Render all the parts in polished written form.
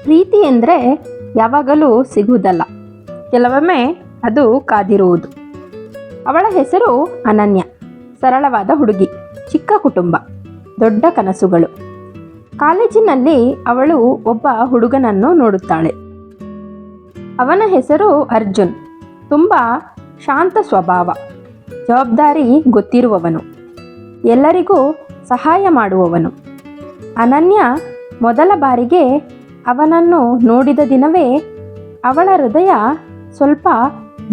ಪ್ರೀತಿ ಎಂದರೆ ಯಾವಾಗಲೂ ಸಿಗುವುದಲ್ಲ, ಕೆಲವೊಮ್ಮೆ ಅದು ಕಾದಿರುವುದು. ಅವಳ ಹೆಸರು ಅನನ್ಯ. ಸರಳವಾದ ಹುಡುಗಿ, ಚಿಕ್ಕ ಕುಟುಂಬ, ದೊಡ್ಡ ಕನಸುಗಳು. ಕಾಲೇಜಿನಲ್ಲಿ ಅವಳು ಒಬ್ಬ ಹುಡುಗನನ್ನು ನೋಡುತ್ತಾಳೆ. ಅವನ ಹೆಸರು ಅರ್ಜುನ್. ತುಂಬ ಶಾಂತ ಸ್ವಭಾವ, ಜವಾಬ್ದಾರಿ ಗೊತ್ತಿರುವವನು, ಎಲ್ಲರಿಗೂ ಸಹಾಯ ಮಾಡುವವನು. ಅನನ್ಯ ಮೊದಲ ಬಾರಿಗೆ ಅವನನ್ನು ನೋಡಿದ ದಿನವೇ ಅವಳ ಹೃದಯ ಸ್ವಲ್ಪ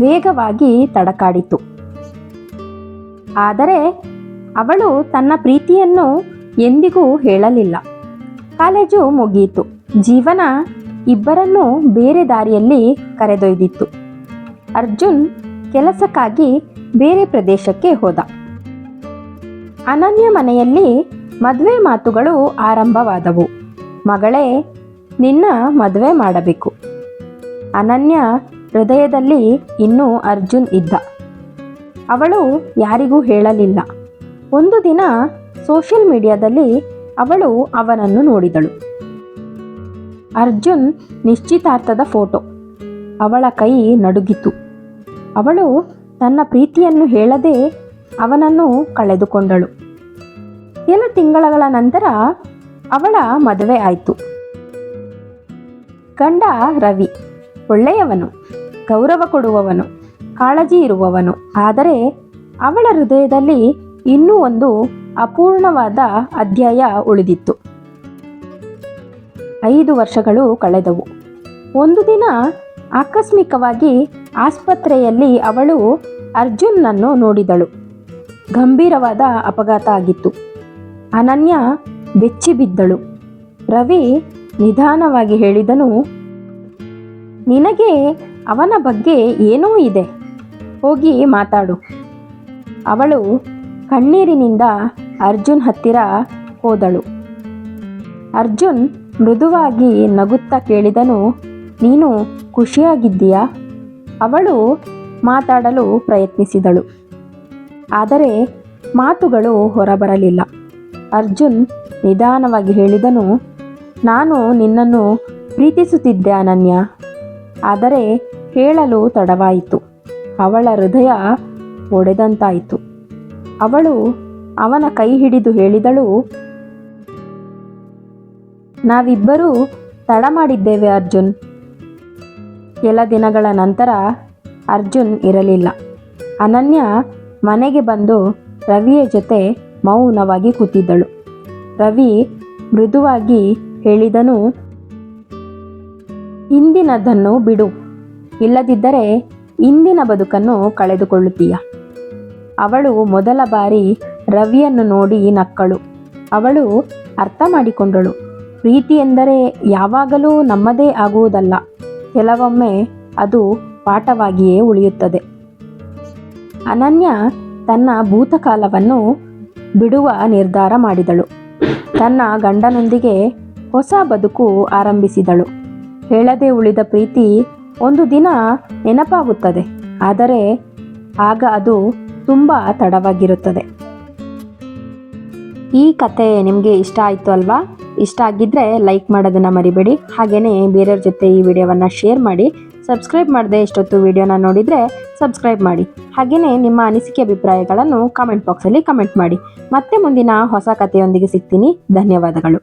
ವೇಗವಾಗಿ ತಡಕಾಡಿತು. ಆದರೆ ಅವಳು ತನ್ನ ಪ್ರೀತಿಯನ್ನು ಎಂದಿಗೂ ಹೇಳಲಿಲ್ಲ. ಕಾಲೇಜು ಮುಗಿಯಿತು. ಜೀವನ ಇಬ್ಬರನ್ನೂ ಬೇರೆ ದಾರಿಯಲ್ಲಿ ಕರೆದೊಯ್ದಿತ್ತು. ಅರ್ಜುನ್ ಕೆಲಸಕ್ಕಾಗಿ ಬೇರೆ ಪ್ರದೇಶಕ್ಕೆ ಹೋದ. ಅನನ್ಯ ಮನೆಯಲ್ಲಿ ಮದುವೆ ಮಾತುಗಳು ಆರಂಭವಾದವು. ಮಗಳೇ, ನಿನ್ನ ಮದುವೆ ಮಾಡಬೇಕು. ಅನನ್ಯ ಹೃದಯದಲ್ಲಿ ಇನ್ನೂ ಅರ್ಜುನ್ ಇದ್ದ. ಅವಳು ಯಾರಿಗೂ ಹೇಳಲಿಲ್ಲ. ಒಂದು ದಿನ ಸೋಷಿಯಲ್ ಮೀಡಿಯಾದಲ್ಲಿ ಅವಳು ಅವನನ್ನು ನೋಡಿದಳು. ಅರ್ಜುನ್ ನಿಶ್ಚಿತಾರ್ಥದ ಫೋಟೋ. ಅವಳ ಕೈ ನಡುಗಿತು. ಅವಳು ತನ್ನ ಪ್ರೀತಿಯನ್ನು ಹೇಳದೆ ಅವನನ್ನು ಕಳೆದುಕೊಂಡಳು. ಕೆಲ ತಿಂಗಳ ನಂತರ ಅವಳ ಮದುವೆ ಆಯಿತು. ಗಂಡ ರವಿ ಒಳ್ಳೆಯವನು, ಗೌರವ ಕೊಡುವವನು, ಕಾಳಜಿ ಇರುವವನು. ಆದರೆ ಅವಳ ಹೃದಯದಲ್ಲಿ ಇನ್ನೂ ಒಂದು ಅಪೂರ್ಣವಾದ ಅಧ್ಯಾಯ ಉಳಿದಿತ್ತು. 5 ವರ್ಷಗಳು ಕಳೆದವು. ಒಂದು ದಿನ ಆಕಸ್ಮಿಕವಾಗಿ ಆಸ್ಪತ್ರೆಯಲ್ಲಿ ಅವಳು ಅರ್ಜುನ್ನನ್ನು ನೋಡಿದಳು. ಗಂಭೀರವಾದ ಅಪಘಾತ ಆಗಿತ್ತು. ಅನನ್ಯ ಬೆಚ್ಚಿ ಬಿದ್ದಳು. ರವಿ ನಿಧಾನವಾಗಿ ಹೇಳಿದನು, ನಿನಗೆ ಅವನ ಬಗ್ಗೆ ಏನೋ ಇದೆ, ಹೋಗಿ ಮಾತಾಡು. ಅವಳು ಕಣ್ಣೀರಿನಿಂದ ಅರ್ಜುನ್ ಹತ್ತಿರ ಹೋದಳು. ಅರ್ಜುನ್ ಮೃದುವಾಗಿ ನಗುತ್ತಾ ಕೇಳಿದನು, ನೀನು ಖುಷಿಯಾಗಿದ್ದೀಯಾ? ಅವಳು ಮಾತಾಡಲು ಪ್ರಯತ್ನಿಸಿದಳು, ಆದರೆ ಮಾತುಗಳು ಹೊರಬರಲಿಲ್ಲ. ಅರ್ಜುನ್ ನಿಧಾನವಾಗಿ ಹೇಳಿದನು, ನಾನು ನಿನ್ನನ್ನು ಪ್ರೀತಿಸುತ್ತಿದ್ದೆ ಅನನ್ಯ, ಆದರೆ ಹೇಳಲು ತಡವಾಯಿತು. ಅವಳ ಹೃದಯ ಒಡೆದಂತಾಯಿತು. ಅವಳು ಅವನ ಕೈ ಹಿಡಿದು ಹೇಳಿದಳು, ನಾವಿಬ್ಬರೂ ತಡ ಮಾಡಿದ್ದೇವೆ ಅರ್ಜುನ್. ಕೆಲ ದಿನಗಳ ನಂತರ ಅರ್ಜುನ್ ಇರಲಿಲ್ಲ. ಅನನ್ಯ ಮನೆಗೆ ಬಂದು ರವಿಯ ಜೊತೆ ಮೌನವಾಗಿ ಕೂತಿದ್ದಳು. ರವಿ ಮೃದುವಾಗಿ ಹೇಳಿದನು, ಹಿಂದಿನದನ್ನು ಬಿಡು, ಇಲ್ಲದಿದ್ದರೆ ಇಂದಿನ ಬದುಕನ್ನು ಕಳೆದುಕೊಳ್ಳುತ್ತೀಯ. ಅವಳು ಮೊದಲ ಬಾರಿ ರವಿಯನ್ನು ನೋಡಿ ನಕ್ಕಳು. ಅವಳು ಅರ್ಥ ಮಾಡಿಕೊಂಡಳು, ಪ್ರೀತಿ ಎಂದರೆ ಯಾವಾಗಲೂ ನಮ್ಮದೇ ಆಗುವುದಲ್ಲ, ಕೆಲವೊಮ್ಮೆ ಅದು ಪಾಠವಾಗಿಯೇ ಉಳಿಯುತ್ತದೆ. ಅನನ್ಯ ತನ್ನ ಭೂತಕಾಲವನ್ನು ಬಿಡುವ ನಿರ್ಧಾರ ಮಾಡಿದಳು. ತನ್ನ ಗಂಡನೊಂದಿಗೆ ಹೊಸ ಬದುಕು ಆರಂಭಿಸಿದಳು. ಹೇಳದೆ ಉಳಿದ ಪ್ರೀತಿ ಒಂದು ದಿನ ನೆನಪಾಗುತ್ತದೆ, ಆದರೆ ಆಗ ಅದು ತುಂಬ ತಡವಾಗಿರುತ್ತದೆ. ಈ ಕತೆ ನಿಮಗೆ ಇಷ್ಟ ಆಯಿತು ಅಲ್ವಾ? ಇಷ್ಟ ಆಗಿದ್ದರೆ ಲೈಕ್ ಮಾಡೋದನ್ನು ಮರಿಬೇಡಿ. ಹಾಗೆಯೇ ಬೇರೆಯವ್ರ ಜೊತೆ ಈ ವಿಡಿಯೋವನ್ನು ಶೇರ್ ಮಾಡಿ. ಸಬ್ಸ್ಕ್ರೈಬ್ ಮಾಡದೆ ಎಷ್ಟೊತ್ತು ವಿಡಿಯೋನ ನೋಡಿದರೆ ಸಬ್ಸ್ಕ್ರೈಬ್ ಮಾಡಿ. ಹಾಗೆಯೇ ನಿಮ್ಮ ಅನಿಸಿಕೆ ಅಭಿಪ್ರಾಯಗಳನ್ನು ಕಾಮೆಂಟ್ ಬಾಕ್ಸಲ್ಲಿ ಕಮೆಂಟ್ ಮಾಡಿ. ಮತ್ತೆ ಮುಂದಿನ ಹೊಸ ಕಥೆಯೊಂದಿಗೆ ಸಿಗ್ತೀನಿ. ಧನ್ಯವಾದಗಳು.